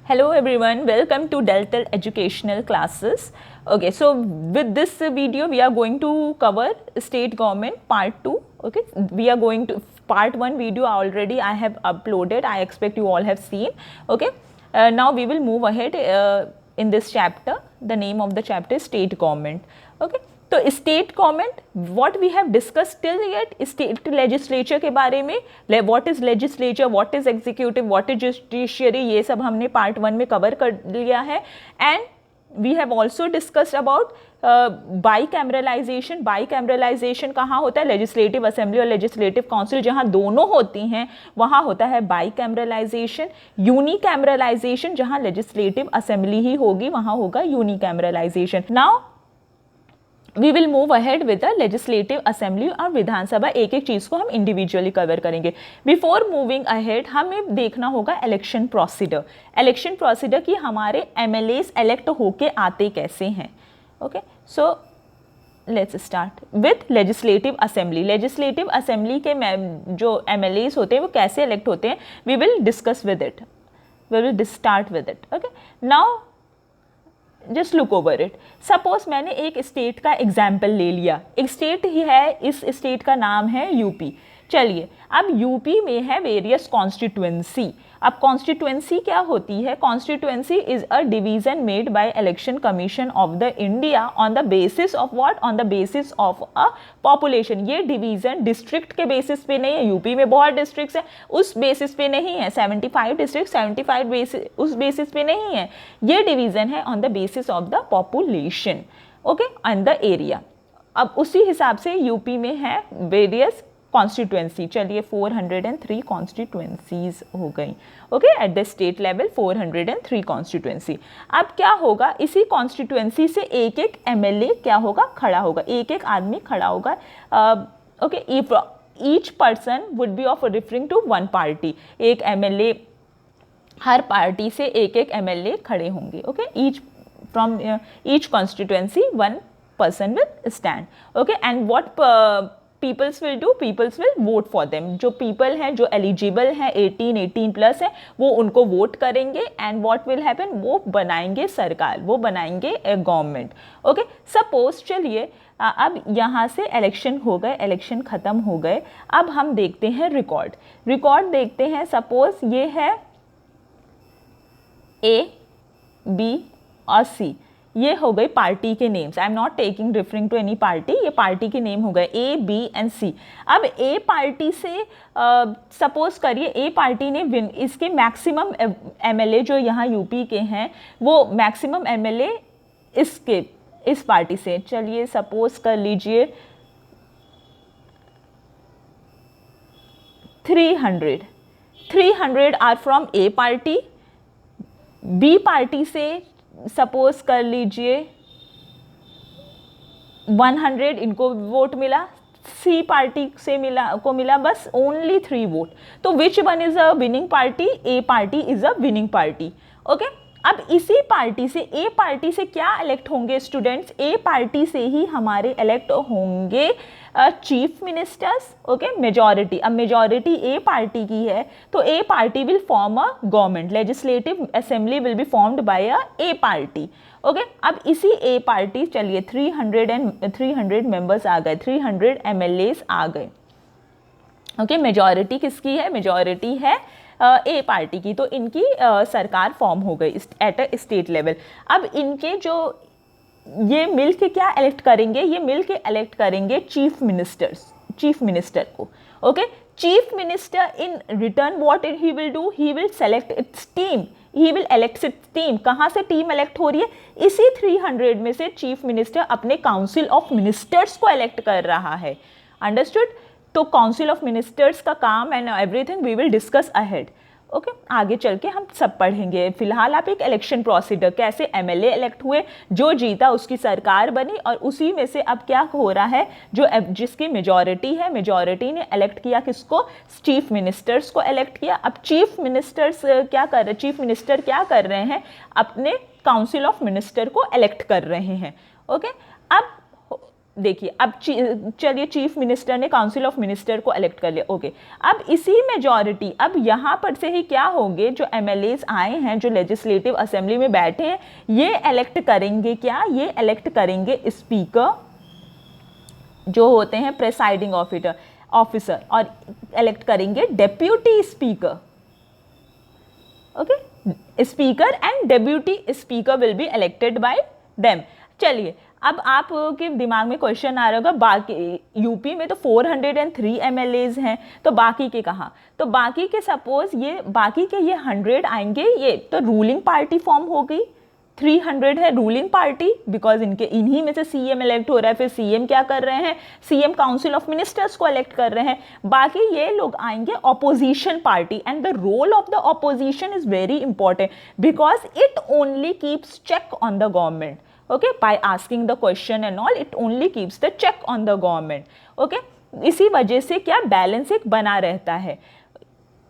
Hello everyone, welcome to Delta Educational Classes. Okay, so with this video we are going to cover state government part 2. Okay, we are going to part 1 video already I have uploaded. I expect you all have seen. Okay, now we will move ahead in this chapter. The name of the chapter is state government. Okay, तो state government what we have discuss till yet state legislature के बारे में, what is legislature, what is executive, what is judiciary, ये सब हमने part 1 में cover कर लिया है. And we have also discussed about bicameralization. Bicameralization कहाँ होता है? लेजिस्लेटिव असेंबली और लेजिस्लेटिव काउंसिल जहाँ दोनों होती हैं वहाँ होता है बाईकैमरलाइजेशन. यूनिकैमरलाइजेशन जहाँ लेजिस्लेटिव असेंबली ही होगी वहाँ होगा unicameralization. Now we will move ahead with the legislative assembly और विधानसभा. एक एक चीज़ को हम इंडिविजुअली कवर करेंगे. बिफोर मूविंग अहेड हमें देखना होगा इलेक्शन प्रोसीडर. इलेक्शन प्रोसीडर कि हमारे एमएलएस इलेक्ट होके आते कैसे हैं. Okay, so let's start with legislative assembly. Legislative assembly के जो एमएलएस होते हैं वो कैसे इलेक्ट होते हैं, we will discuss with it. We will start with it. Okay, now just look over it. Suppose मैंने एक स्टेट का एग्जाम्पल ले लिया. एक स्टेट ही है, इस स्टेट का नाम है यूपी. चलिए, अब यूपी में है वेरियस कॉन्स्टिट्यूएंसी. अब कॉन्स्टिट्यूएंसी क्या होती है? Constituency is a division made by election commission of the India on the basis of what? On the basis of a population. ये डिवीजन डिस्ट्रिक्ट के बेसिस पे नहीं है. यूपी में बहुत डिस्ट्रिक्ट्स है, उस बेसिस पे नहीं है. 75 डिस्ट्रिक्ट 75 बेसिस, उस बेसिस पे नहीं है. ये डिवीजन है on the basis of the population. Okay, and the area. अब उसी हिसाब से यूपी में है वेरियस कॉन्स्टिट्यूएंसी. चलिए 403 कॉन्स्टिट्यूएंसीज हो गई. Okay, at the state level 403 constituency. अब क्या होगा? इसी कॉन्स्टिट्यूएंसी से एक एक एमएलए क्या होगा? खड़ा होगा. एक एक आदमी खड़ा होगा. Okay, each person would be of referring to one party. एक एमएलए, हर पार्टी से एक एक एमएलए खड़े होंगे. Okay, each from each constituency one person will stand. Okay, and what peoples will do? Peoples will vote for them. जो people हैं, जो eligible हैं, 18 प्लस है, वो उनको वोट करेंगे. and what will happen? वो बनाएंगे सरकार, वो बनाएंगे गवर्नमेंट. ओके, सपोज चलिए अब यहाँ से इलेक्शन हो गए, इलेक्शन ख़त्म हो गए. अब हम देखते हैं रिकॉर्ड. रिकॉर्ड देखते हैं. सपोज ये है A, B और C. ये हो गई पार्टी के names. I am not taking referring to any party. ये पार्टी के नेम हो गए ए, बी एंड सी. अब ए पार्टी से सपोज करिए ए पार्टी ने विन, इसके मैक्सिमम एमएलए जो यहाँ यूपी के हैं वो मैक्सिमम एमएलए इसके इस पार्टी से. चलिए सपोज कर लीजिए 300 are from A party. B party से सपोज कर लीजिए 100 इनको वोट मिला. सी पार्टी से मिला बस ओनली 3 वोट. तो which one is a winning party? A party is a winning party. Okay, अब इसी पार्टी से ए पार्टी से क्या इलेक्ट होंगे स्टूडेंट्स? ए पार्टी से ही हमारे इलेक्ट होंगे चीफ मिनिस्टर्स. Okay, majority. अब मेजॉरिटी ए पार्टी की है तो A party will form a government. Legislative assembly will be formed by a A party. Okay, अब इसी ए पार्टी, चलिए 300 मेंबर्स आ गए, 300 एमएलएस आ गए. ओके, मेजॉरिटी किसकी है? मेजॉरिटी है ए पार्टी की. तो इनकी सरकार फॉर्म हो गई एट अ स्टेट लेवल. अब इनके जो ये मिल के क्या इलेक्ट करेंगे? ये मिल के इलेक्ट करेंगे चीफ मिनिस्टर को. Okay, chief minister in return what he will do? He will select its team. He will elect its team. कहाँ से टीम इलेक्ट हो रही है? इसी 300 में से चीफ मिनिस्टर अपने काउंसिल ऑफ मिनिस्टर्स को इलेक्ट कर रहा है. अंडरस्टूड? तो काउंसिल ऑफ मिनिस्टर्स का काम and everything we will discuss ahead. Okay, आगे चल के हम सब पढ़ेंगे. फिलहाल आप एक इलेक्शन प्रोसीडर, कैसे एमएलए इलेक्ट हुए, जो जीता उसकी सरकार बनी और उसी में से अब क्या हो रहा है? जो जिसकी मेजॉरिटी है, मेजॉरिटी ने इलेक्ट किया किसको? चीफ मिनिस्टर्स को इलेक्ट किया. अब चीफ मिनिस्टर्स क्या कर रहे? चीफ मिनिस्टर क्या कर रहे हैं? अपने काउंसिल ऑफ मिनिस्टर को इलेक्ट कर रहे हैं. ओके, अब देखिए अब चलिए चीफ मिनिस्टर ने काउंसिल ऑफ मिनिस्टर को इलेक्ट कर लिया, ओके। अब इसी मेजॉरिटी, अब यहाँ पर से ही क्या होंगे, जो एमएलएज आए हैं, जो लेजिस्लेटिव असेंबली में बैठे हैं, ये इलेक्ट करेंगे क्या, ये इलेक्ट करेंगे स्पीकर जो होते हैं प्रेसाइडिंग ऑफिसर, और इलेक्ट करेंगे deputy speaker, okay. Speaker and deputy speaker will be elected by them. चलिए अब आपके दिमाग में क्वेश्चन आ रहा होगा, बाकी यूपी में तो 403 एमएलएज हैं, तो बाकी के कहाँ, तो बाकी के सपोज ये बाकी के ये 100 आएंगे, ये तो रूलिंग पार्टी फॉर्म हो गई, 300 है रूलिंग पार्टी, बिकॉज इन्हीं में से सीएम इलेक्ट हो रहा है। फिर सीएम क्या कर रहे हैं, सीएम काउंसिल ऑफ मिनिस्टर्स को इलेक्ट कर रहे हैं। बाकी ये लोग आएंगे opposition party, and the role of the opposition is very important because it only keeps check on the government, okay, by asking the question and all, it only keeps the check on the government, okay। इसी वजह से क्या balance एक बना रहता है,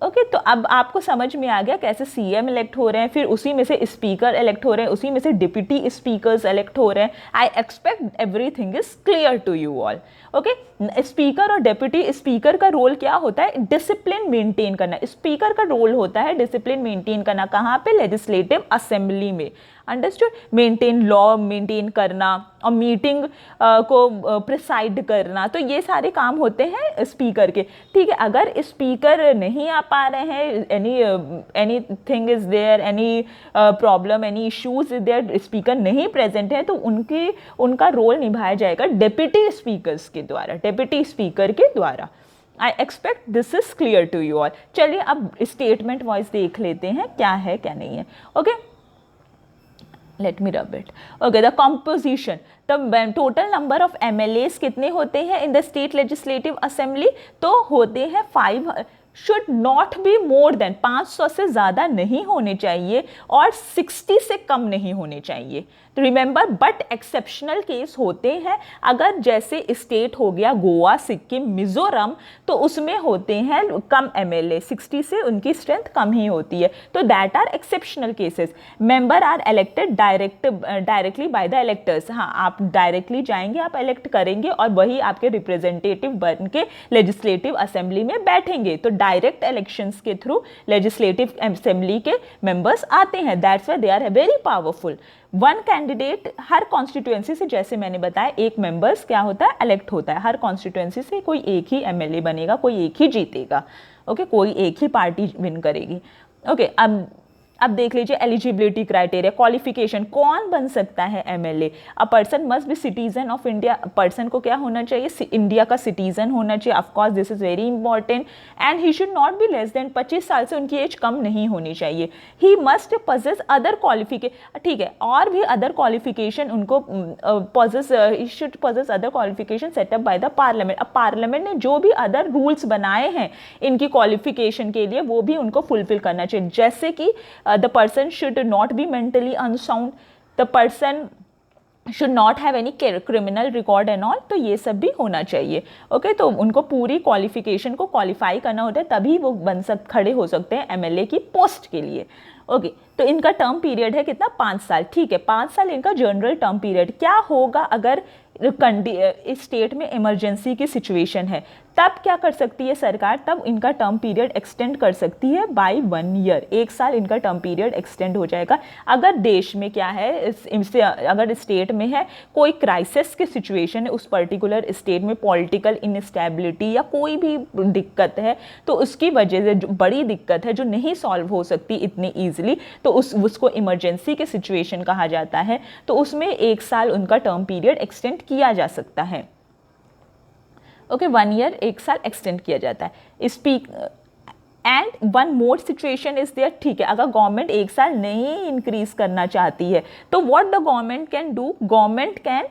okay. तो अब आपको समझ में आ गया कैसे सीएम इलेक्ट हो रहे हैं, फिर उसी में से स्पीकर इलेक्ट हो रहे हैं, उसी में से डिप्टी स्पीकर्स इलेक्ट हो रहे हैं। I expect everything is clear to you all, okay. Speaker और डिप्टी स्पीकर का रोल क्या होता है, डिसिप्लिन मेंटेन करना। स्पीकर का रोल होता है डिसिप्लिन मेंटेन करना, कहाँ पे, लेजिस्लेटिव असेंबली में, अंडरस्टूड। मेंटेन लॉ मेंटेन करना और मीटिंग को प्रिसाइड करना, तो ये सारे काम होते हैं स्पीकर के, ठीक है। अगर स्पीकर नहीं आ पा रहे हैं, anything is there, any problem, any issues is there, speaker नहीं प्रेजेंट है, तो उनका रोल निभाया जाएगा डिप्टी स्पीकर्स के द्वारा, डिप्टी स्पीकर के द्वारा। I expect this is clear to you all. चलिए अब स्टेटमेंट वाइज देख लेते हैं क्या है क्या नहीं है, okay. Let me rub it. Okay, the composition. The total number of MLAs कितने होते हैं in the state legislative assembly? तो होते हैं 5, should not be more than 500 से ज़्यादा नहीं होने चाहिए और 60 से कम नहीं होने चाहिए। तो रिमेंबर, बट एक्सेप्शनल केस होते हैं, अगर जैसे स्टेट हो गया गोवा, सिक्किम, मिजोरम, तो उसमें होते हैं कम एमएलए, 60 से उनकी स्ट्रेंथ कम ही होती है, तो that are exceptional cases. Member are elected directly by the electors. हाँ, आप डायरेक्टली जाएंगे, आप इलेक्ट करेंगे और वही आपके रिप्रेजेंटेटिव बन के लेजिस्लेटिव असेंबली में बैठेंगे। तो डायरेक्ट इलेक्शंस के थ्रू लेजिस्लेटिव असेंबली के मेंबर्स आते हैं, that's why they are very powerful. One candidate हर कॉन्स्टिट्यूएंसी से, जैसे मैंने बताया, एक मेंबर्स क्या होता है, इलेक्ट होता है। हर कॉन्स्टिट्यूएंसी से कोई एक ही एमएलए बनेगा, कोई एक ही जीतेगा, ओके, कोई एक ही पार्टी विन करेगी, ओके। अब देख लीजिए एलिजिबिलिटी क्राइटेरिया, क्वालिफिकेशन, कौन बन सकता है MLA. A person must be citizen of India, person को क्या होना चाहिए, इंडिया का सिटीजन होना चाहिए, of course this is very important. And he should not be less than 25 साल से उनकी एज कम नहीं होनी चाहिए। He must possess other qualification, ठीक है, और भी अदर क्वालिफिकेशन उनको possess, he should possess other qualification set up by the parliament. अब पार्लियामेंट ने जो भी अदर रूल्स बनाए हैं इनकी क्वालिफिकेशन के लिए, वो भी उनको फुलफिल करना चाहिए, जैसे कि the person should not be mentally unsound, the person should not have any criminal record and all, तो ये सब भी होना चाहिए, ओके। तो उनको पूरी क्वालिफिकेशन को क्वालिफाई करना होता है, तभी वो खड़े हो सकते हैं एमएलए की पोस्ट के लिए, ओके। तो इनका टर्म पीरियड है कितना, 5 साल, ठीक है, 5 साल इनका जनरल टर्म पीरियड। क्या होगा अगर इस स्टेट में इमरजेंसी की सिचुएशन है, तब क्या कर सकती है सरकार, तब इनका टर्म पीरियड एक्सटेंड कर सकती है बाय 1 ईयर, 1 साल इनका टर्म पीरियड एक्सटेंड हो जाएगा। अगर देश में क्या है, अगर स्टेट में है कोई क्राइसिस की सिचुएशन है, उस पर्टिकुलर स्टेट में पॉलिटिकल इनस्टेबिलिटी या कोई भी दिक्कत है, तो उसकी वजह से जो बड़ी दिक्कत है जो नहीं सॉल्व हो सकती इतनी ईजिली, तो उसको इमरजेंसी के सिचुएशन कहा जाता है। तो उसमें 1 साल उनका टर्म पीरियड एक्सटेंड किया जा सकता है, ओके, 1 ईयर 1 साल एक्सटेंड किया जाता है। And one more situation is there, ठीक है, अगर गवर्नमेंट 1 साल नहीं इंक्रीज करना चाहती है, तो what the government can do, government can,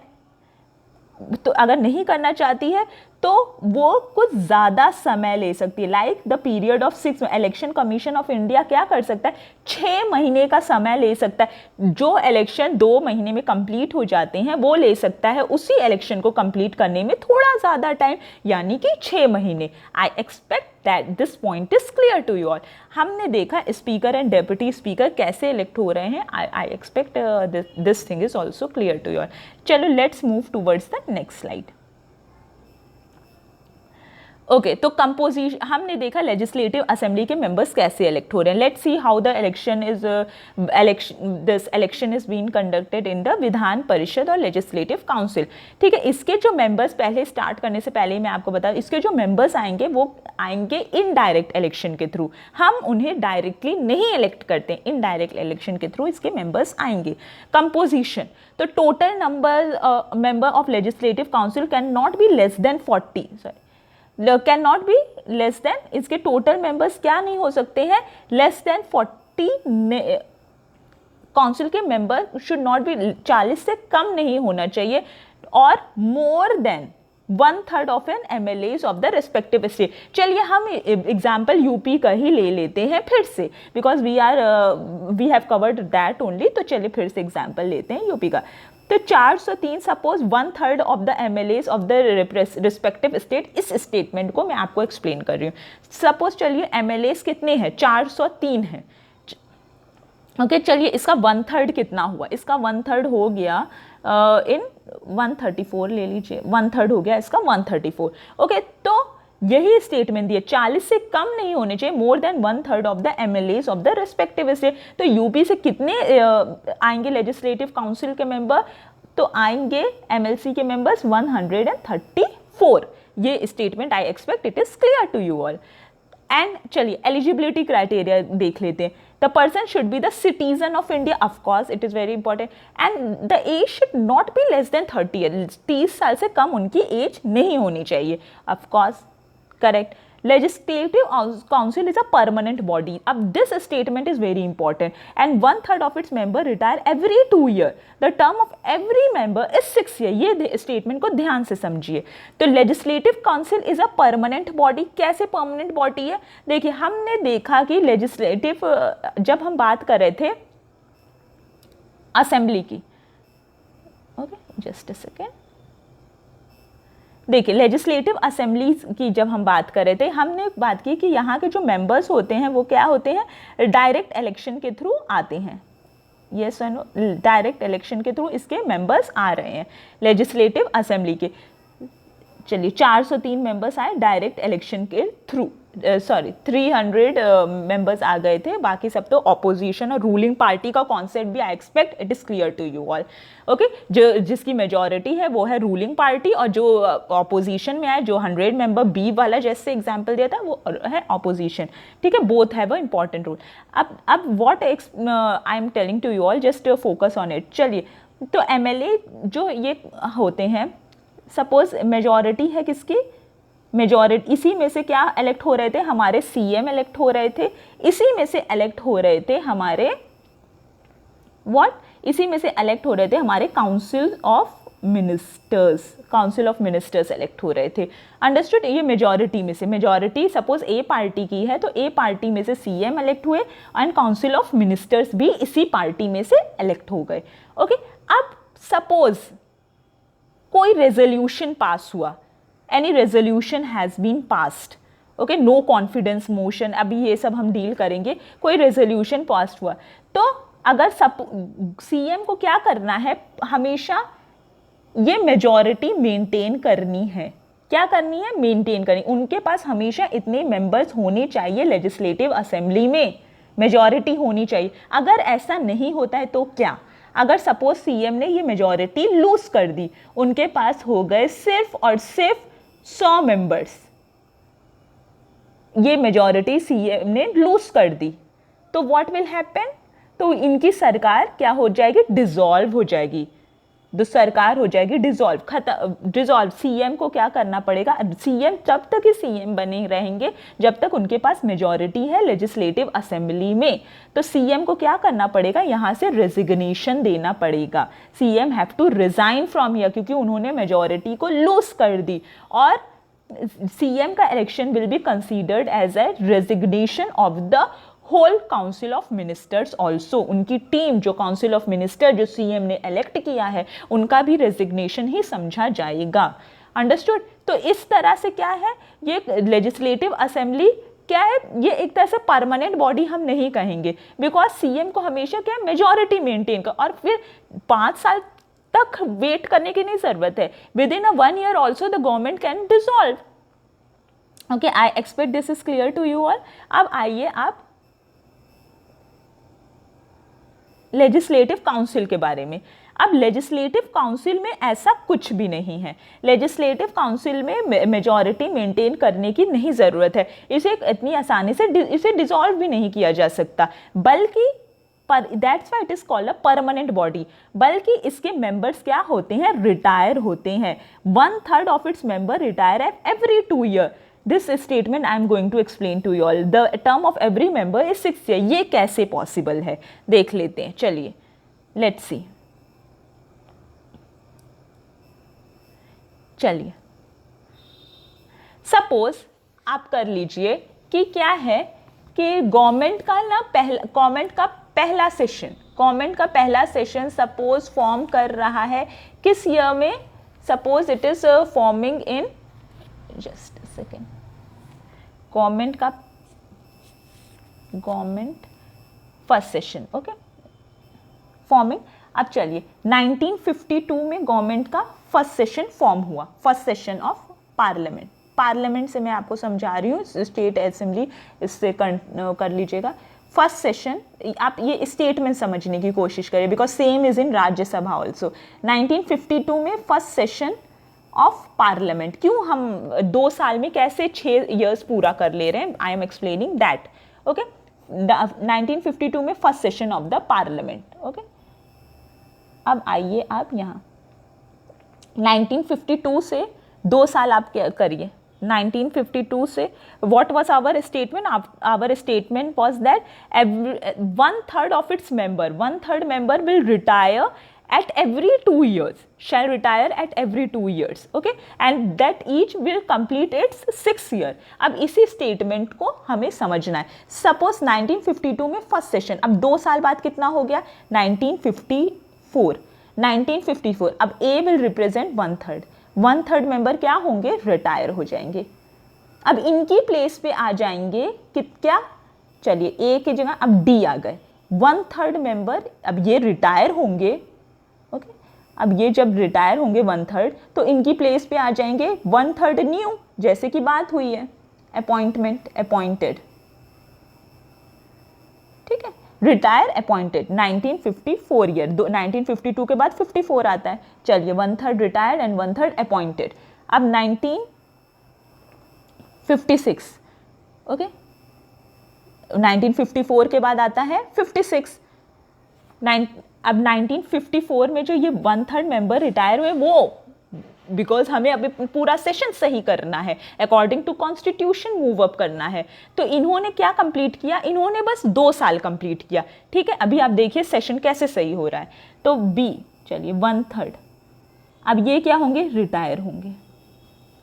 तो अगर नहीं करना चाहती है तो वो कुछ ज़्यादा समय ले सकती है। Like the period of 6, election commission of India क्या कर सकता है, 6 महीने का समय ले सकता है। जो इलेक्शन 2 महीने में कंप्लीट हो जाते हैं वो ले सकता है उसी इलेक्शन को कंप्लीट करने में थोड़ा ज़्यादा टाइम, यानी कि 6 महीने। I expect that this point is clear to you all. हमने देखा स्पीकर एंड डेप्यूटी स्पीकर कैसे इलेक्ट हो रहे हैं। I expect this thing is also clear to you all. चलो let's move towards the next slide. Okay तो composition हमने देखा लेजिस्लेटिव असेंबली के मेंबर्स कैसे इलेक्ट हो रहे हैं। Let's see how the election is being conducted in the Vidhan Parishad और लेजिस्लेटिव काउंसिल। ठीक है, इसके जो मेंबर्स, पहले स्टार्ट करने से पहले मैं आपको बता, इसके जो मेंबर्स आएंगे वो आएंगे इनडायरेक्ट इलेक्शन के थ्रू। हम उन्हें डायरेक्टली नहीं इलेक्ट करते, इनडायरेक्ट इलेक्शन के थ्रू इसके मेंबर्स आएंगे। कंपोजिशन, तो total member of legislative council can not be less than 40, can not be less than, इसके टोटल मेंबर्स क्या नहीं हो सकते हैं, लेस देन 40। काउंसिल के मेंबर शुड नॉट बी, 40 से कम नहीं होना चाहिए, और more than 1/3 of an MLAs of the respective state. चलिए हम एग्जाम्पल यूपी का ही ले लेते हैं फिर से, because we have covered that only. तो चलिए फिर से एग्जाम्पल लेते हैं यूपी का। तो 403 suppose 1/3 of the MLAs of the respective state. इस स्टेटमेंट को मैं आपको एक्सप्लेन कर रही हूँ। सपोज चलिए MLAs कितने हैं, 403 हैं। ओके चलिए इसका 1/3 कितना हुआ, इसका 1/3 हो गया इन 134 ले लीजिए, 1/3 हो गया इसका 134। ओके तो यही स्टेटमेंट दिए, 40 से कम नहीं होने चाहिए, मोर than 1/3 of the MLAs of the respective state. तो यूपी से कितने आएंगे लेजिस्लेटिव काउंसिल के मेंबर, तो आएंगे MLC के मेंबर्स 134। ये statement I expect it is clear to you all. And चलिए एलिजिबिलिटी क्राइटेरिया देख लेते हैं। The person should be the citizen of India, of course it is very important, and the age should not be less than 30 year. 30 साल से कम उनकी age नहीं होनी चाहिए, of course correct. Legislative council is a permanent body. अब this statement is very important, and 1/3 of its member retire every 2 year. The term of every member is 6 year. ये statement को ध्यान से समझिए। तो legislative council is a permanent body. कैसे permanent body है, देखिए हमने देखा कि लेजिस्लेटिव, जब हम बात कर रहे थे असेंबली की, ओके जस्ट अ सेकेंड, देखिए लेजिस्लेटिव असेंबलीज की जब हम बात कर रहे थे, हमने बात की कि यहाँ के जो मेंबर्स होते हैं वो क्या होते हैं, डायरेक्ट इलेक्शन के थ्रू आते हैं। यस और नो, डायरेक्ट इलेक्शन के थ्रू इसके मेंबर्स आ रहे हैं लेजिस्लेटिव असेंबली के। चलिए 403 मेंबर्स आए डायरेक्ट इलेक्शन के थ्रू, 300 मेंबर्स आ गए थे, बाकी सब तो ऑपोजिशन और रूलिंग पार्टी का कॉन्सेप्ट भी I expect it is clear to you all. Okay, जिसकी मेजॉरिटी है वो है रूलिंग पार्टी, और जो ऑपोजिशन में आए, जो 100 मेंबर बी वाला जैसे एग्जाम्पल दिया था वो है ऑपोजिशन। ठीक है, both have a important role. अब what I am telling to you all, just focus on it. चलिए तो MLA जो ये होते हैं, सपोज मेजॉरिटी है किसकी, मेजॉरिटी, इसी में से क्या इलेक्ट हो रहे थे, हमारे CM इलेक्ट हो रहे थे, इसी में से इलेक्ट हो रहे थे हमारे इसी में से इलेक्ट हो रहे थे हमारे काउंसिल ऑफ मिनिस्टर्स इलेक्ट हो रहे थे। अंडरस्टूड, ये मेजॉरिटी में से, मेजॉरिटी सपोज A पार्टी की है तो A पार्टी में से CM इलेक्ट हुए, एंड काउंसिल ऑफ मिनिस्टर्स भी इसी पार्टी में से इलेक्ट हो गए। ओके, अब सपोज कोई रेजोल्यूशन पास हुआ, any resolution has been passed, okay, no confidence motion, अभी ये सब हम डील करेंगे। कोई रेजोल्यूशन पास हुआ तो अगर CM को क्या करना है, हमेशा ये मेजॉरिटी मेंटेन करनी है। क्या करनी है, मेंटेन करनी। उनके पास हमेशा इतने मेंबर्स होने चाहिए लेजिस्लेटिव असेंबली में, मेजॉरिटी होनी चाहिए। अगर ऐसा नहीं होता है तो क्या, अगर सपोज CM ने ये मेजॉरिटी लूज कर दी, उनके पास हो गए सिर्फ और सिर्फ 100 मेंबर्स, ये मेजॉरिटी CM ने लूज कर दी, तो व्हाट विल हैपन, तो इनकी सरकार क्या हो जाएगी, डिसॉल्व हो जाएगी, तो सरकार हो जाएगी डिसॉल्व, डिसॉल्व। CM को क्या करना पड़ेगा, CM तब तक ही CM बने रहेंगे जब तक उनके पास मेजॉरिटी है लेजिस्लेटिव असेंबली में। तो CM को क्या करना पड़ेगा, यहाँ से रेजिग्नेशन देना पड़ेगा। CM have to resign from here, क्योंकि उन्होंने मेजॉरिटी को लूज कर दी, और सीएम का election will be considered as a resignation of the whole council of ministers also. उनकी टीम जो काउंसिल ऑफ मिनिस्टर जो सीएम ने इलेक्ट किया है उनका भी रेजिग्नेशन ही समझा जाएगा। अंडरस्टूड? तो इस तरह से क्या है, ये लेजिस्लेटिव असेंबली क्या है, ये एक तरह से परमानेंट बॉडी हम नहीं कहेंगे, बिकॉज सीएम को हमेशा क्या मेजॉरिटी मेंटेन कर, और फिर 5 साल तक वेट करने की नहीं जरूरत है। Within 1 year also the government can dissolve. Okay, I expect this is clear to you all. अब आइए आप लेजिस्लेटिव काउंसिल के बारे में। अब लेजिस्लेटिव काउंसिल में ऐसा कुछ भी नहीं है। लेजिस्लेटिव काउंसिल में मेजॉरिटी मेंटेन करने की नहीं ज़रूरत है। इसे इतनी आसानी से इसे डिसॉल्व भी नहीं किया जा सकता, बल्कि that's why it is called a permanent body. बल्कि इसके मेंबर्स क्या होते हैं, रिटायर होते हैं। 1/3 of its member retire every 2 year। This statement I am going to explain to you all. The term of every member is 6 year। ये कैसे possible है देख लेते हैं, चलिए लेट्स सी। चलिए सपोज आप कर लीजिए कि क्या है कि गवर्नमेंट का पहला सेशन सपोज फॉर्म कर रहा है किस ईयर में, suppose it is forming in, just second, government first session, okay, forming. अब चलिए 1952 में गवर्नमेंट का फर्स्ट सेशन फॉर्म हुआ, फर्स्ट सेशन ऑफ पार्लियामेंट से मैं आपको समझा रही हूँ, स्टेट असेंबली इससे कर लीजिएगा। फर्स्ट सेशन, आप ये स्टेटमेंट समझने की कोशिश करिए, because same is in Rajya Sabha also. 1952 में फर्स्ट सेशन ऑफ पार्लियामेंट। क्यों हम 2 साल में कैसे 6 years पूरा कर ले रहे हैं, I am explaining that. Okay, 1952 में first session of the parliament. Okay, अब आइए आप यहाँ 1952 से 2 साल आप क्या करिए। 1952 से what was our statement? Our statement was that 1/3 of its member, 1/3 member will retire at every 2 years, shall retire at every 2 years, okay, and that each will complete its 6 year। अब इसी स्टेटमेंट को हमें समझना है। Suppose 1952 में first session, अब 2 साल बाद कितना हो गया, 1954। अब ए विल रिप्रेजेंट 1/3 मेंबर क्या होंगे, रिटायर हो जाएंगे। अब इनकी प्लेस पे आ जाएंगे क्या, चलिए ए की जगह अब डी आ गए। 1/3 मेंबर अब ये रिटायर होंगे, ओके, अब ये जब रिटायर होंगे 1/3, तो इनकी प्लेस पे आ जाएंगे 1/3 न्यू, जैसे कि बात हुई है, अपॉइंटेड, ठीक है, रिटायर अपॉइंटेड। 1954 ईयर, 1952 के बाद 54 आता है। चलिए 1/3 रिटायर्ड एंड 1/3 अपॉइंटेड। अब 1956, ओके, 1954 के बाद आता है 56। अब 1954 में जो ये 1/3 मेंबर रिटायर हुए, वो बिकॉज हमें अभी पूरा सेशन सही करना है, according to constitution move up करना है, तो इन्होंने क्या कंप्लीट किया, इन्होंने बस 2 साल कंप्लीट किया। ठीक है, अभी आप देखिए सेशन कैसे सही हो रहा है। तो बी, चलिए 1/3, अब ये क्या होंगे, रिटायर होंगे।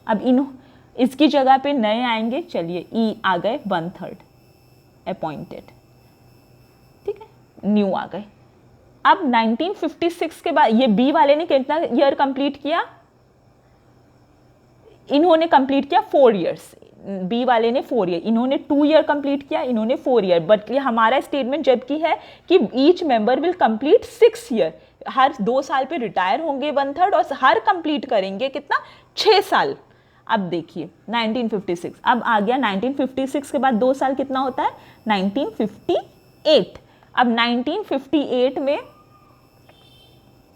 अब इसकी जगह पे नए आएंगे, चलिए ई आ गए 1/3 अपॉइंटेड, ठीक है, न्यू आ गए। अब 1956 के बाद ये बी वाले ने कितना ईयर कंप्लीट किया, इन्होंने कंप्लीट किया 4 years। बी वाले ने 4 year, इन्होंने 2 year कंप्लीट किया, इन्होंने 4 year। बट ये हमारा स्टेटमेंट जबकि है कि each member will complete 6 year, हर 2 साल पे रिटायर होंगे 1/3 और हर कंप्लीट करेंगे कितना, 6 साल। अब देखिए 1956, अब आ गया 1956 के बाद 2 साल कितना होता है, 1958। अब 1958 में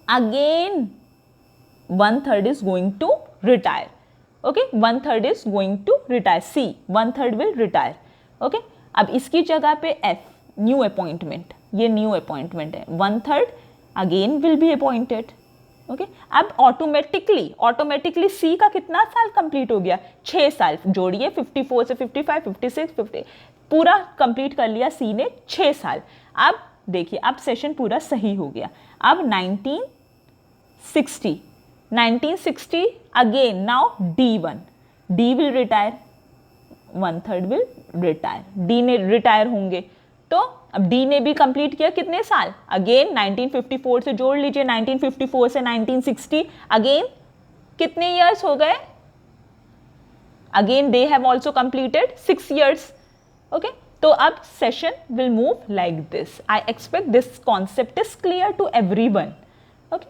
again 1/3 is going to retire, okay, 1/3 is going to retire, C 1/3 will retire, okay. अब इसकी जगह पे एफ, न्यू अपॉइंटमेंट, ये न्यू अपॉइंटमेंट है, 1/3 again will be appointed, okay. अब ऑटोमेटिकली सी का कितना साल कंप्लीट हो गया, 6 साल। जोड़िए 54 से 55, 56, 50, पूरा कंप्लीट कर लिया सी ने, 6 साल। अब देखिए अब सेशन पूरा सही हो गया। अब 1960 again now D1, D will retire, 1/3 will retire, D ने रिटायर होंगे। तो अब डी ने भी कंप्लीट किया कितने साल, अगेन 1954 से जोड़ लीजिए, 1954 से 1960, अगेन कितने ईयर्स हो गए, again they have also completed 6 years. Okay, तो अब session will move like this. I expect this concept is clear to everyone. Okay,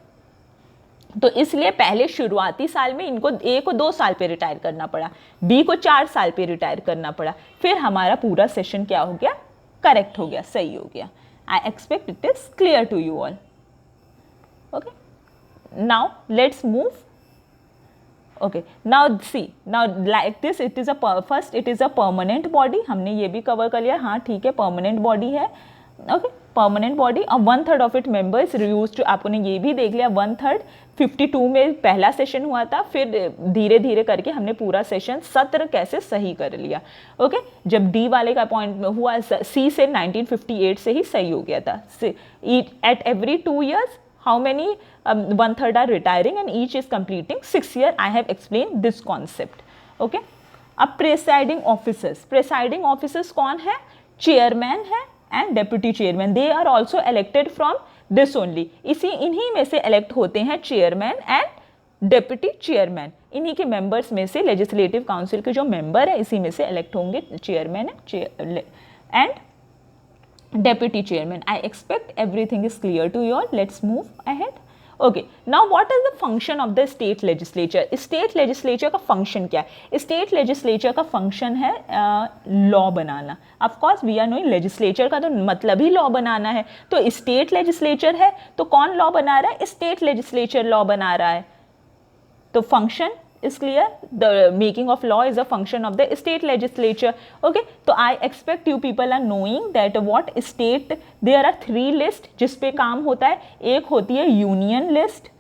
तो इसलिए पहले शुरुआती साल में इनको ए को 2 साल पे रिटायर करना पड़ा, बी को 4 साल पे रिटायर करना पड़ा, फिर हमारा पूरा सेशन क्या हो गया, करेक्ट हो गया, सही हो गया। I expect it is clear to you all. Okay, now let's move. Okay, now see, now like this it is a first it is a permanent body, हमने ये भी कवर कर लिया, हाँ ठीक है, permanent body है। ओके, परमानेंट बॉडी और 1/3 of it members use to, आपने ये भी देख लिया 1/3 52 में पहला सेशन हुआ था, फिर धीरे धीरे करके हमने पूरा सेशन सत्र कैसे सही कर लिया। ओके, जब डी वाले का पॉइंट हुआ सी से 1958 से ही सही हो गया था। At every 2 years how many 1/3 are retiring and each is completing 6 year. I have explained this concept. Okay, अब प्रेसाइडिंग ऑफिसर्स, प्रेसाइडिंग ऑफिसर्स कौन है, चेयरमैन है and deputy chairman, they are also elected from this only, इन्हीं में से elect होते हैं chairman and deputy chairman, इन्हीं के मेंबर्स में से लेजिस्लेटिव काउंसिल के जो मेंबर है इसी में से इलेक्ट होंगे chairman and deputy chairman. I expect everything is clear to you all. Let's move ahead. Okay, now what is the function of the state legislature? State legislature का function क्या है? State legislature का function है law banana. Of course we are knowing legislature का तो मतलब ही law बनाना है, तो state legislature है तो कौन law बना रहा है? State legislature law बना रहा है। तो function is clear, the making of law is a function of the state legislature. Okay, so I expect you people are knowing that what state, there are 3 list जिस पे काम होता है, एक होती है यूनियन लिस्ट,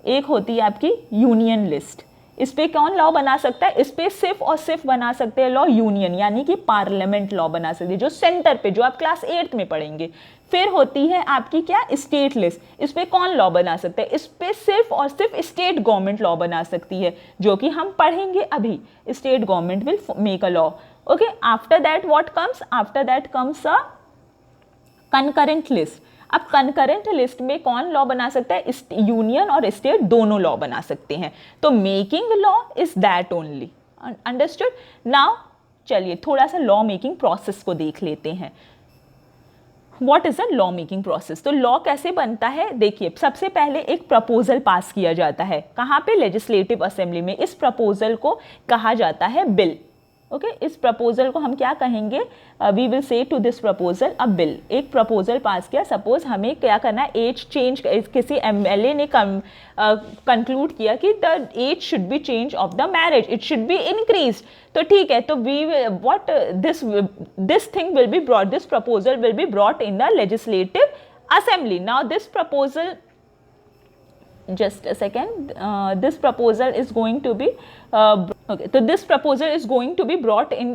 एक होती है आपकी यूनियन लिस्ट। इस पे कौन लॉ बना सकता है, इस पे सिर्फ और सिर्फ बना सकते हैं लॉ यूनियन, यानी कि पार्लियामेंट लॉ बना सकती है, जो सेंटर पे, जो आप क्लास 8th में पढ़ेंगे। फिर होती है आपकी क्या, स्टेट लिस्ट, इस पे कौन लॉ बना सकता है, इस पे सिर्फ और सिर्फ स्टेट गवर्नमेंट लॉ बना सकती है, जो कि हम पढ़ेंगे अभी। State government will make a law. Okay, after that what comes, after that comes a concurrent list. अब कंकरेंट लिस्ट में कौन लॉ बना सकता है, यूनियन और स्टेट दोनों लॉ बना सकते हैं, तो making law is that only. Understood? Now चलिए थोड़ा सा लॉ मेकिंग प्रोसेस को देख लेते हैं। What is a law making process? तो लॉ कैसे बनता है, देखिए सबसे पहले एक प्रपोजल पास किया जाता है, कहाँ पे, लेजिस्लेटिव असेंबली में। इस प्रपोजल को कहा जाता है बिल। ओके, इस प्रपोजल को हम क्या कहेंगे, we will say to this proposal a bill. एक प्रपोजल पास किया, सपोज हमें क्या करना है, एज चेंज, किसी एमएलए ने कंक्लूड किया कि the age should be change of the marriage, it should be increase, तो ठीक है, तो we what this thing will be brought, this proposal will be brought in the legislative assembly. Now this proposal, just a second, this proposal is going to be okay, so this proposal is going to be brought in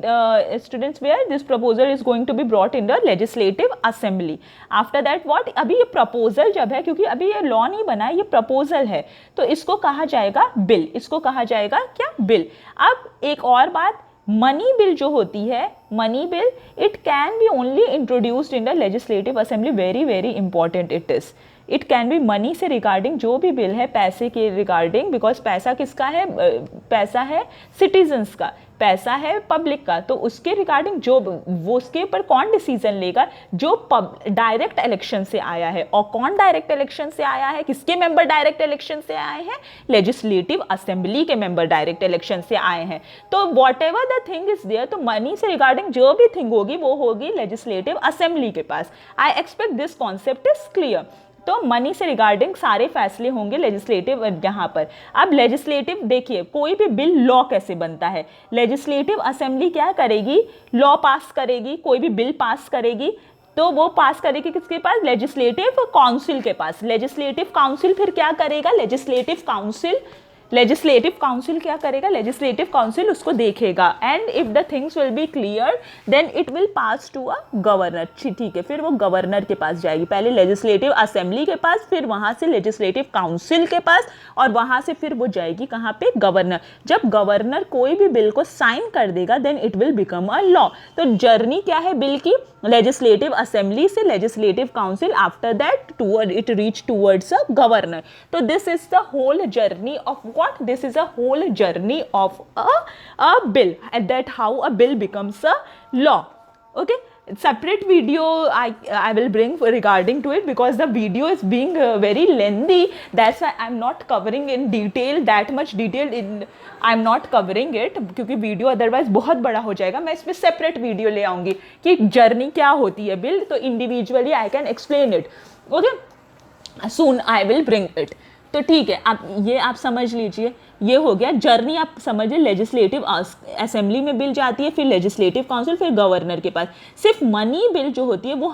students, where this proposal is going to be brought in the legislative assembly. After that what, अभी ये proposal जब है, क्योंकि अभी ये law नहीं बना है, ये proposal है, तो इसको कहा जाएगा bill, इसको कहा जाएगा क्या, bill। अब एक और बात, मनी बिल जो होती है, money bill, it can be only introduced in the legislative assembly, very very important it is. It can be money से रिगार्डिंग, जो भी बिल है पैसे के रिगार्डिंग, बिकॉज पैसा किसका है, पैसा है सिटीजन्स का, पैसा है पब्लिक का, तो उसके रिगार्डिंग जो वो, उसके ऊपर कौन डिसीजन लेगा, जो डायरेक्ट इलेक्शन से आया है। और कौन डायरेक्ट इलेक्शन से आया है, किसके मेंबर डायरेक्ट इलेक्शन से आए हैं, लेजिस्लेटिव असेंबली के मेंबर डायरेक्ट इलेक्शन से आए हैं। तो whatever the thing is there, तो मनी से रिगार्डिंग जो भी थिंग होगी वो होगी लेजिस्लेटिव असेंबली के पास। I expect this concept is clear. तो मनी से रिगार्डिंग सारे फैसले होंगे लेजिस्लेटिव यहाँ पर। अब लेजिस्लेटिव देखिए, कोई भी बिल लॉ कैसे बनता है, लेजिस्लेटिव असेंबली क्या करेगी, लॉ पास करेगी, कोई भी बिल पास करेगी, तो वो पास करेगी किसके पास, लेजिस्लेटिव काउंसिल के पास। लेजिस्लेटिव काउंसिल फिर क्या करेगा, लेजिस्लेटिव काउंसिल लेजिस्लेटिव काउंसिल क्या करेगा, लेजिस्लेटिव काउंसिल उसको देखेगा and if the things will be clear then it will pass to a governor. ठीक है, फिर वो गवर्नर के पास जाएगी, पहले लेजिस्लेटिव असेंबली के पास, फिर वहाँ से लेजिस्लेटिव काउंसिल के पास, और वहाँ से फिर वो जाएगी कहाँ पे, गवर्नर। जब गवर्नर कोई भी बिल को साइन कर देगा then it will become a law. तो जर्नी क्या है बिल की, लेजिस्लेटिव असेंबली से legislative council, after that toward it reach towards a governor. तो this is the whole journey of what, this is a whole journey of a bill, and that how a bill becomes a law. Okay, separate video I will bring regarding to it, because the video is being very lengthy, that's why I'm not covering in detail, that much detail in I'm not covering it, क्योंकि video otherwise बहुत बड़ा हो जाएगा। मैं इसमें separate video ले आऊँगी कि जर्नी क्या होती है बिल, तो individually I can explain it. Okay, soon I will bring it. तो ठीक है, आप समझ लीजिए, ये हो गया जर्नी। आप समझिए, लेजिस्लेटिव असेंबली में बिल जाती है, फिर लेजिस्लेटिव काउंसिल, फिर गवर्नर के पास। सिर्फ मनी बिल जो होती है वो,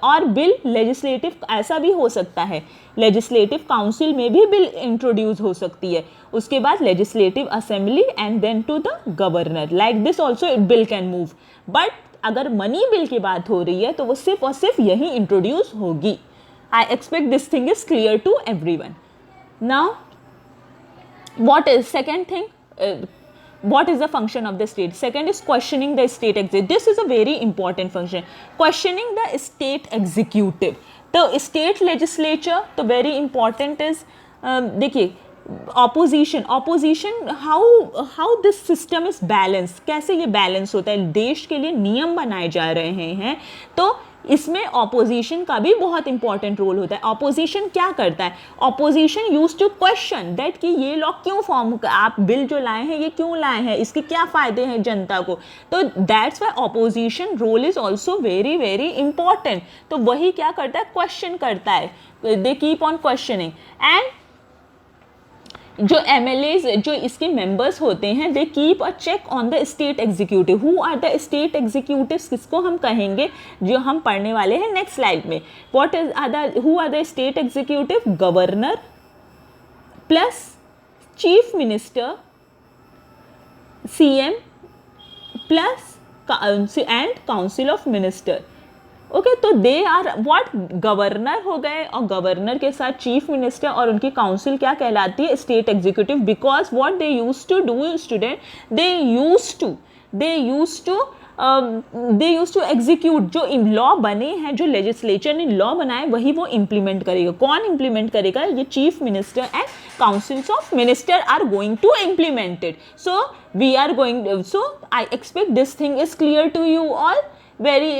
और बिल लेजिस्लेटिव ऐसा भी हो सकता है, लेजिस्लेटिव काउंसिल में भी बिल इंट्रोड्यूस हो सकती है, उसके बाद legislative assembly and then to the governor. Like this also bill can move, but अगर मनी बिल की बात हो रही है तो वो सिर्फ और सिर्फ यही इंट्रोड्यूस होगी। I expect this thing is clear to everyone. Now, what is second thing? What is the function of the state? Second is questioning the state executive. This is a very important function. Questioning the state executive. तो state legislature तो very important is, देखिए, opposition how this system is balanced, कैसे ये balance होता है, देश के लिए नियम बनाए जा रहे हैं, तो इसमें ऑपोजिशन का भी बहुत इंपॉर्टेंट रोल होता है। ऑपोजिशन क्या करता है, opposition use to question that कि ये लॉ क्यों फॉर्म, आप बिल जो लाए हैं ये क्यों लाए हैं, इसके क्या फायदे हैं जनता को। तो that's why opposition role is also very very important. तो वही क्या करता है, क्वेश्चन करता है, they keep on questioning. And जो एमएलएज, जो इसके मेंबर्स होते हैं, they keep a check on the state executive. Who are the state executives, किसको हम कहेंगे, जो हम पढ़ने वाले हैं नेक्स्ट स्लाइड में। What is who are the state executive, governor plus chief minister, CM plus and council of minister. Okay, तो दे आर व्हाट, गवर्नर हो गए, और गवर्नर के साथ चीफ मिनिस्टर, और उनकी काउंसिल क्या कहलाती है, state executive. Because what they use to do student, they use to execute, जो लॉ बने हैं, जो लेजिस्लेचर ने लॉ बनाए वही वो इम्प्लीमेंट करेगा। कौन इम्प्लीमेंट करेगा, ये chief minister and councils of minister are going to implement it. So we are going, so I expect this thing is clear to you all, very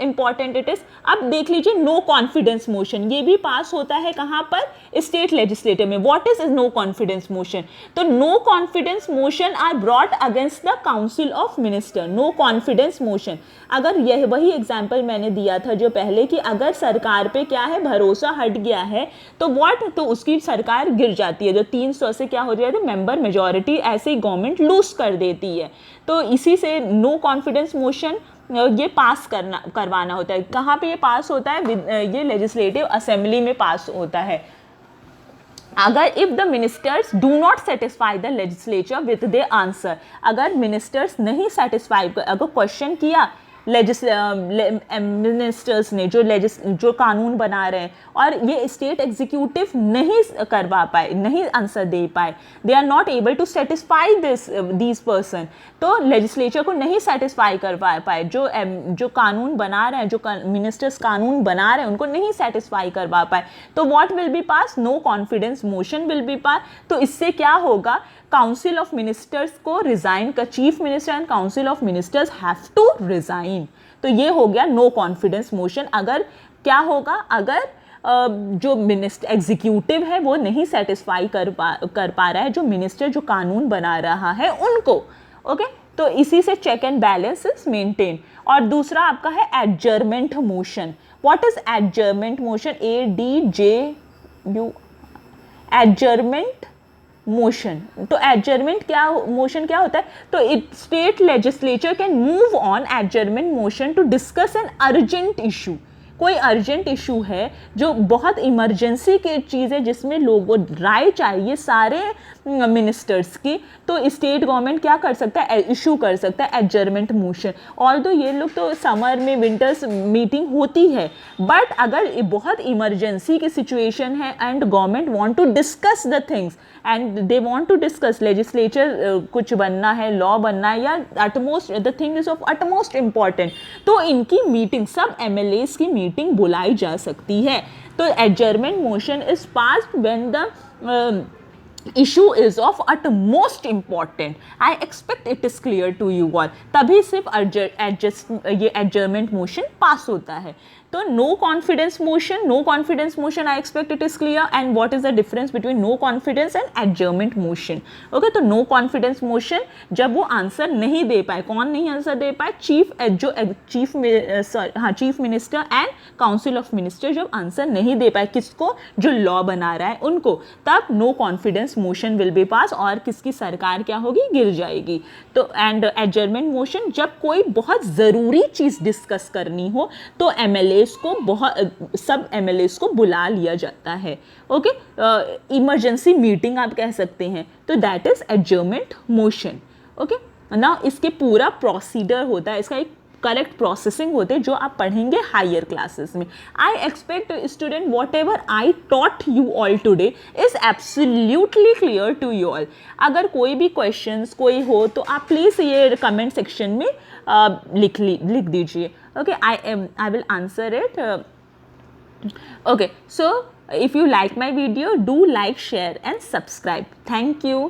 important it is. अब देख लीजिए, no confidence motion, ये भी पास होता है कहाँ पर, state legislative में। What is no confidence motion, तो no confidence motion are brought against the council of minister. No confidence motion, अगर यह वही एग्जाम्पल मैंने दिया था जो पहले, कि अगर सरकार पे क्या है, भरोसा हट गया है, तो व्हाट, तो उसकी सरकार गिर जाती है, जो 300 से क्या हो जाती है, मेंबर मेजॉरिटी, ऐसे ही गवर्नमेंट लूज कर देती है। तो इसी से नो कॉन्फिडेंस मोशन ये पास करवाना होता है। कहाँ पे ये पास होता है, ये लेजिस्लेटिव असेंबली में पास होता है। अगर if the ministers do not satisfy the legislature with their answer, अगर मिनिस्टर्स नहीं सेटिस्फाई, अगर क्वेश्चन किया मिनिस्टर्स ने, जो कानून बना रहे हैं, और ये स्टेट एग्जीक्यूटिव नहीं करवा पाए, नहीं आंसर दे पाए, they are not able to satisfy this person, तो लेजिस्लेचर को नहीं सेटिस्फाई करवा पाए, जो कानून बना रहे हैं, जो मिनिस्टर्स कानून बना रहे हैं, उनको नहीं सेटिस्फाई करवा पाए, तो what will be pass, no confidence motion will be pass. तो इससे क्या होगा, काउंसिल ऑफ मिनिस्टर्स को रिजाइन का, chief minister and council of ministers have to resign. तो ये हो गया नो कॉन्फिडेंस मोशन। अगर क्या होगा, अगर जो मिनिस्टर एग्जीक्यूटिव है वो नहीं सेटिस्फाई कर पा रहा है, जो मिनिस्टर जो कानून बना रहा है उनको। ओके, तो इसी से check and balance is maintain. और दूसरा आपका है adjournment motion. What is adjournment motion, ADJU, adjournment motion. तो एडजर्मेंट क्या, मोशन क्या होता है, तो it state legislature can move on adjournment motion to discuss an urgent issue. कोई अर्जेंट इशू है जो बहुत इमरजेंसी की चीज़ है जिसमें लोगों राय चाहिए सारे मिनिस्टर्स की, तो स्टेट गवर्नमेंट क्या कर सकता है, इशू कर सकता है एडजर्नमेंट मोशन। ऑल्दो ये लोग तो समर में विंटर्स मीटिंग होती है, बट अगर बहुत इमरजेंसी की सिचुएशन है and government want to discuss the things and they want to discuss legislature कुछ बनना है, लॉ बनना है, या utmost the thing is of utmost important, तो इनकी मीटिंग सब एमएलएस की मीटिंग बुलाई जा सकती है। तो adjournment motion is passed when the issue is of utmost important. I expect it is clear to you all. तभी सिर्फ ये adjournment motion पास होता है। तो no confidence motion I expect it is clear. And what is the difference between no confidence and adjournment motion? Okay, तो no confidence motion जब वो answer नहीं दे पाए, कौन नहीं आंसर दे पाए, chief minister and council of minister जब आंसर नहीं दे पाए किसको, जो लॉ बना रहा है उनको, तब no confidence motion will be pass और किसकी सरकार क्या होगी, गिर जाएगी। तो एंड एडजर्नमेंट मोशन जब कोई बहुत ज़रूरी चीज़ डिस्कस करनी हो तो एमएलएस को सब एमएलएस को बुला लिया जाता है। ओके, इमरजेंसी मीटिंग आप कह सकते हैं, तो that is adjournment motion. Okay, ना इसके पूरा प्रोसीडर होता है, इसका एक करेक्ट प्रोसेसिंग होते हैं जो आप पढ़ेंगे हायर क्लासेस में। I expect student whatever I taught you all today is absolutely clear to you all. अगर कोई भी क्वेश्चंस कोई हो तो आप प्लीज़ ये कमेंट सेक्शन में लिख दीजिए। Okay, I will answer it. Okay, so if you like my video, do like, share and subscribe. Thank you.